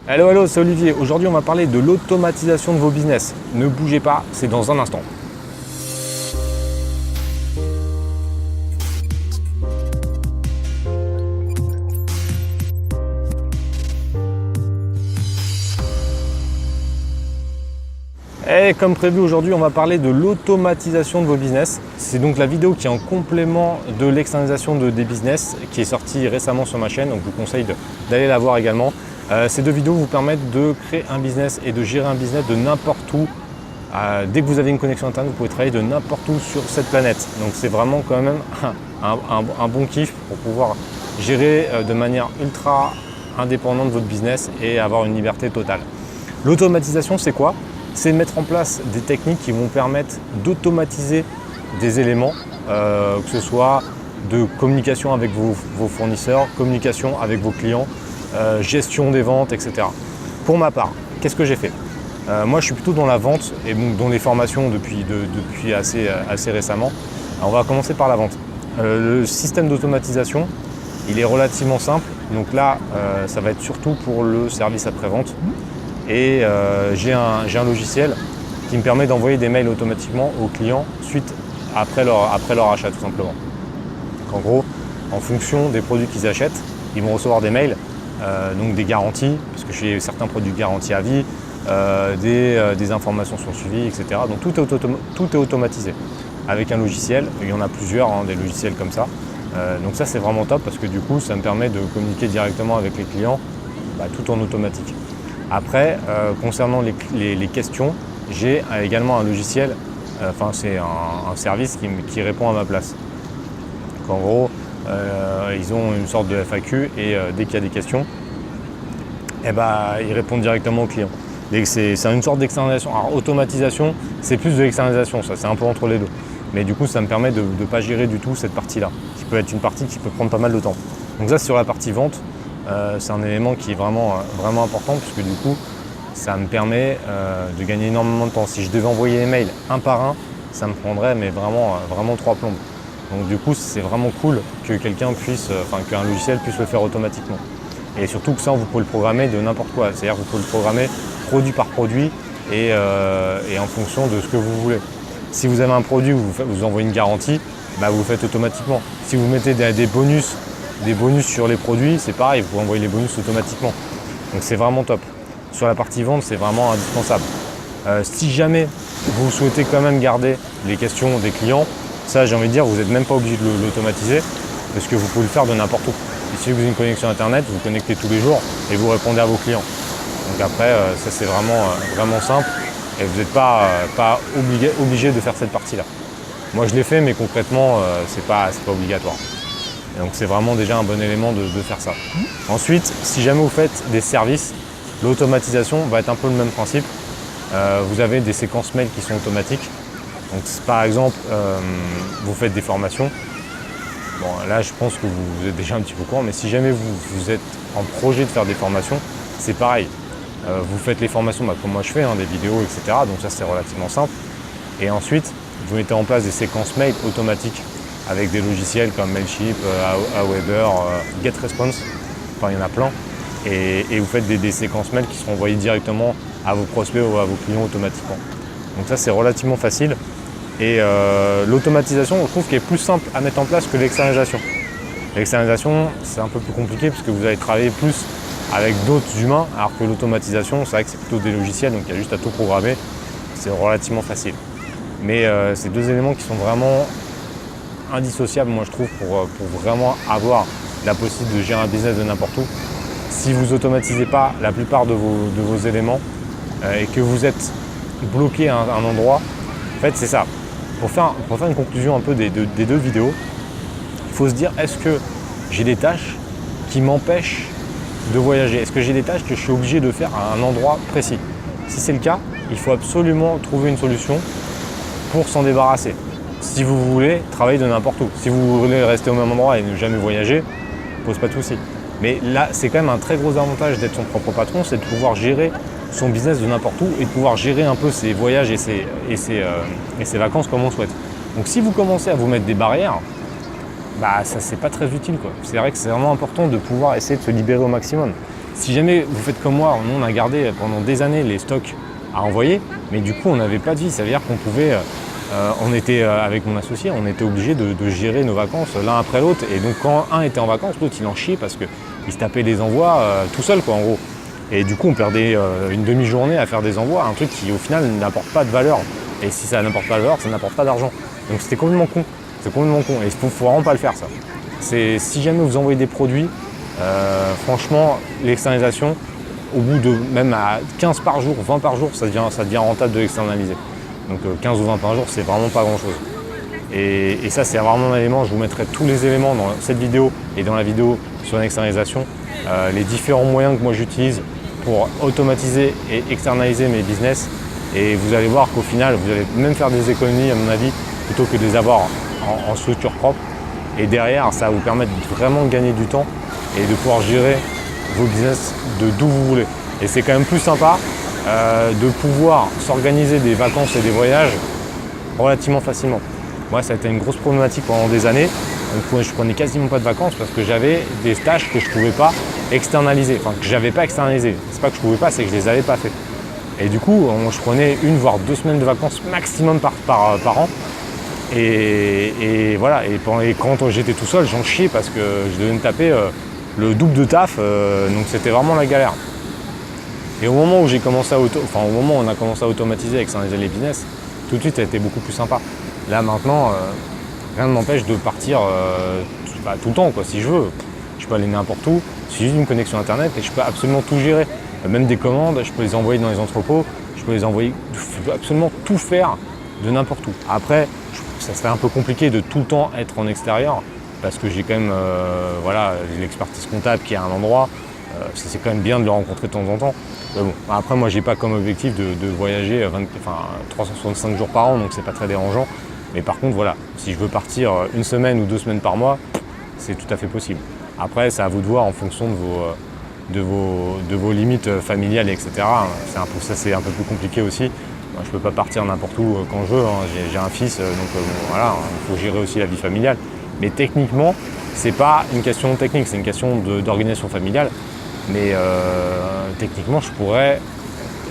Hello, hello, c'est Olivier. Aujourd'hui, on va parler de l'automatisation de vos business. Ne bougez pas, c'est dans un instant. Et comme prévu, aujourd'hui, on va parler de l'automatisation de vos business. C'est donc la vidéo qui est en complément de l'externalisation des business qui est sortie récemment sur ma chaîne. Donc, je vous conseille d'aller la voir également. Ces deux vidéos vous permettent de créer un business et de gérer un business de n'importe où. Dès que vous avez une connexion internet, vous pouvez travailler de n'importe où sur cette planète. Donc c'est vraiment quand même un bon kiff pour pouvoir gérer de manière ultra indépendante votre business et avoir une liberté totale. L'automatisation, c'est quoi? C'est de mettre en place des techniques qui vont permettre d'automatiser des éléments, que ce soit de communication avec vos fournisseurs, communication avec vos clients, gestion des ventes, etc. Pour ma part, qu'est-ce que j'ai fait? Moi, je suis plutôt dans la vente et dans les formations depuis assez récemment. Alors, on va commencer par la vente. Le système d'automatisation, il est relativement simple. Donc là, ça va être surtout pour le service après-vente. Et j'ai un logiciel qui me permet d'envoyer des mails automatiquement aux clients après leur achat, tout simplement. Donc, en gros, en fonction des produits qu'ils achètent, ils vont recevoir des mails. Donc des garanties, parce que j'ai certains produits garantis à vie, des informations sur le suivi, etc. Donc tout est automatisé avec un logiciel. Il y en a plusieurs, des logiciels comme ça. Donc ça, c'est vraiment top parce que du coup, ça me permet de communiquer directement avec les clients, tout en automatique. Après, concernant les questions, j'ai également un logiciel, c'est un service qui répond à ma place. Donc, en gros, ils ont une sorte de FAQ et dès qu'il y a des questions, ils répondent directement aux clients. C'est une sorte d'externalisation. Alors automatisation, c'est plus de l'externalisation, ça c'est un peu entre les deux. Mais du coup, ça me permet de ne pas gérer du tout cette partie-là, qui peut être une partie qui peut prendre pas mal de temps. Donc ça, sur la partie vente, c'est un élément qui est vraiment important puisque du coup, ça me permet de gagner énormément de temps. Si je devais envoyer les mails un par un, ça me prendrait vraiment 3 plombes. Donc du coup, c'est vraiment cool que qu'un logiciel puisse le faire automatiquement. Et surtout que ça, vous pouvez le programmer de n'importe quoi. C'est-à-dire que vous pouvez le programmer produit par produit et en fonction de ce que vous voulez. Si vous avez un produit où vous envoyez une garantie, vous le faites automatiquement. Si vous mettez des bonus sur les produits, c'est pareil, vous pouvez envoyer les bonus automatiquement. Donc c'est vraiment top. Sur la partie vente, c'est vraiment indispensable. Si jamais vous souhaitez quand même garder les questions des clients, ça, j'ai envie de dire, vous n'êtes même pas obligé de l'automatiser parce que vous pouvez le faire de n'importe où. Et si vous avez une connexion internet, vous connectez tous les jours et vous répondez à vos clients. Donc après, ça c'est vraiment simple et vous n'êtes pas obligé de faire cette partie-là. Moi je l'ai fait, mais concrètement, c'est pas obligatoire. Et donc c'est vraiment déjà un bon élément de faire ça. Ensuite, si jamais vous faites des services, l'automatisation va être un peu le même principe. Vous avez des séquences mails qui sont automatiques. Donc par exemple, vous faites des formations. Bon, là, je pense que vous êtes déjà un petit peu au courant, mais si jamais vous êtes en projet de faire des formations, c'est pareil. Vous faites les formations comme moi je fais, des vidéos, etc. Donc ça, c'est relativement simple. Et ensuite, vous mettez en place des séquences mail automatiques avec des logiciels comme Mailchimp, Aweber, GetResponse. Enfin, il y en a plein. Et vous faites des séquences mail qui seront envoyées directement à vos prospects ou à vos clients automatiquement. Donc ça, c'est relativement facile. Et l'automatisation, je trouve qu'elle est plus simple à mettre en place que l'externalisation. L'externalisation, c'est un peu plus compliqué parce que vous allez travailler plus avec d'autres humains, alors que l'automatisation, c'est vrai que c'est plutôt des logiciels, donc il y a juste à tout programmer. C'est relativement facile. Mais c'est deux éléments qui sont vraiment indissociables, moi je trouve, pour vraiment avoir la possibilité de gérer un business de n'importe où. Si vous n'automatisez pas la plupart de vos éléments et que vous êtes bloqué à un endroit, en fait c'est ça. Pour faire une conclusion un peu des deux vidéos, il faut se dire, est-ce que j'ai des tâches qui m'empêchent de voyager? Est-ce que j'ai des tâches que je suis obligé de faire à un endroit précis? Si c'est le cas, il faut absolument trouver une solution pour s'en débarrasser. Si vous voulez travailler de n'importe où, si vous voulez rester au même endroit et ne jamais voyager, pose pas de soucis. Mais là, c'est quand même un très gros avantage d'être son propre patron, c'est de pouvoir gérer son business de n'importe où et de pouvoir gérer un peu ses voyages et ses vacances comme on souhaite. Donc si vous commencez à vous mettre des barrières, ça c'est pas très utile, quoi. C'est vrai que c'est vraiment important de pouvoir essayer de se libérer au maximum. Si jamais vous faites comme moi, nous on a gardé pendant des années les stocks à envoyer, mais du coup on n'avait pas de vie. Ça veut dire qu'on pouvait, on était avec mon associé, on était obligé de gérer nos vacances l'un après l'autre. Et donc quand un était en vacances, l'autre il en chiait parce qu'il se tapait des envois tout seul quoi en gros. Et du coup on perdait une demi-journée à faire des envois, un truc qui au final n'apporte pas de valeur. Et si ça n'apporte pas de valeur, ça n'apporte pas d'argent. Donc c'était complètement con. C'est complètement con. Et il faut vraiment pas le faire ça. Si jamais vous envoyez des produits, franchement, l'externalisation, au bout de même à 15 par jour, 20 par jour, ça devient rentable de l'externaliser. Donc 15 ou 20 par jour, c'est vraiment pas grand chose. Et ça, c'est vraiment un élément. Je vous mettrai tous les éléments dans cette vidéo et dans la vidéo sur l'externalisation, les différents moyens que moi j'utilise pour automatiser et externaliser mes business. Et vous allez voir qu'au final, vous allez même faire des économies, à mon avis, plutôt que de les avoir en structure propre. Et derrière, ça va vous permettre vraiment de gagner du temps et de pouvoir gérer vos business de d'où vous voulez. Et c'est quand même plus sympa de pouvoir s'organiser des vacances et des voyages relativement facilement. Moi, ça a été une grosse problématique pendant des années. Je prenais quasiment pas de vacances parce que j'avais des tâches que je ne pouvais pas externaliser, enfin que je n'avais pas externalisé. C'est pas que je ne pouvais pas, c'est que je ne les avais pas fait. Et du coup, je prenais 1 voire 2 semaines de vacances maximum par an. Et voilà, et quand j'étais tout seul, j'en chiais parce que je devais me taper le double de taf, donc c'était vraiment la galère. Et au moment où au moment où on a commencé à automatiser et externaliser les business, tout de suite ça a été beaucoup plus sympa. Là maintenant, rien ne m'empêche de partir tout le temps quoi, si je veux. Je peux aller n'importe où, c'est juste une connexion internet et je peux absolument tout gérer. Même des commandes, je peux les envoyer dans les entrepôts, je peux absolument tout faire de n'importe où. Après, ça serait un peu compliqué de tout le temps être en extérieur parce que j'ai quand même l'expertise comptable qui est à un endroit. C'est quand même bien de le rencontrer de temps en temps. Mais bon, après, moi, j'ai pas comme objectif de voyager 365 jours par an, donc c'est pas très dérangeant. Mais par contre, voilà, si je veux partir 1 semaine ou 2 semaines par mois, c'est tout à fait possible. Après, c'est à vous de voir en fonction de vos limites familiales, etc. Ça, c'est un peu plus compliqué aussi. Moi, je ne peux pas partir n'importe où quand je veux. J'ai un fils, donc voilà, il faut gérer aussi la vie familiale. Mais techniquement, c'est pas une question technique, c'est une question d'organisation familiale. Mais techniquement, je pourrais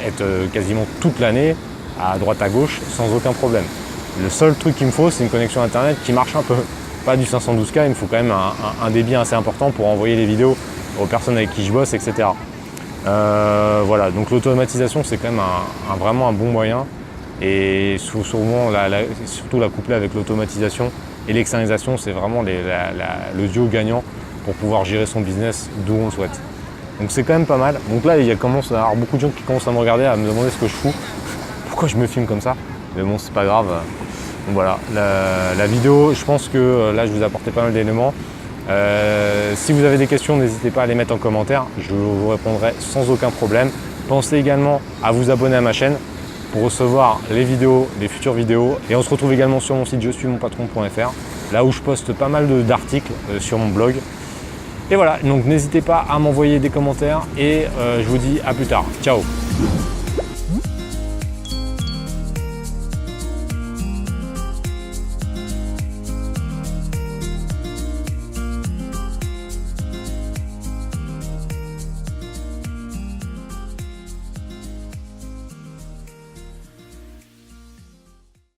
être quasiment toute l'année à droite à gauche sans aucun problème. Le seul truc qu'il me faut, c'est une connexion internet qui marche un peu. Pas du 512K, il me faut quand même un débit assez important pour envoyer les vidéos aux personnes avec qui je bosse, etc. Voilà, donc l'automatisation c'est quand même vraiment un bon moyen et surtout la coupler avec l'automatisation et l'externalisation, c'est vraiment le duo gagnant pour pouvoir gérer son business d'où on le souhaite. Donc c'est quand même pas mal. Donc là il commence à y avoir beaucoup de gens qui commencent à me regarder, à me demander ce que je fous, pourquoi je me filme comme ça, mais bon c'est pas grave. Donc voilà, la vidéo, je pense que là je vous ai apporté pas mal d'éléments. Si vous avez des questions, n'hésitez pas à les mettre en commentaire, je vous répondrai sans aucun problème. Pensez également à vous abonner à ma chaîne pour recevoir les futures vidéos. Et on se retrouve également sur mon site je suis mon patron.fr, là où je poste pas mal d'articles sur mon blog. Et voilà, donc n'hésitez pas à m'envoyer des commentaires et je vous dis à plus tard. Ciao!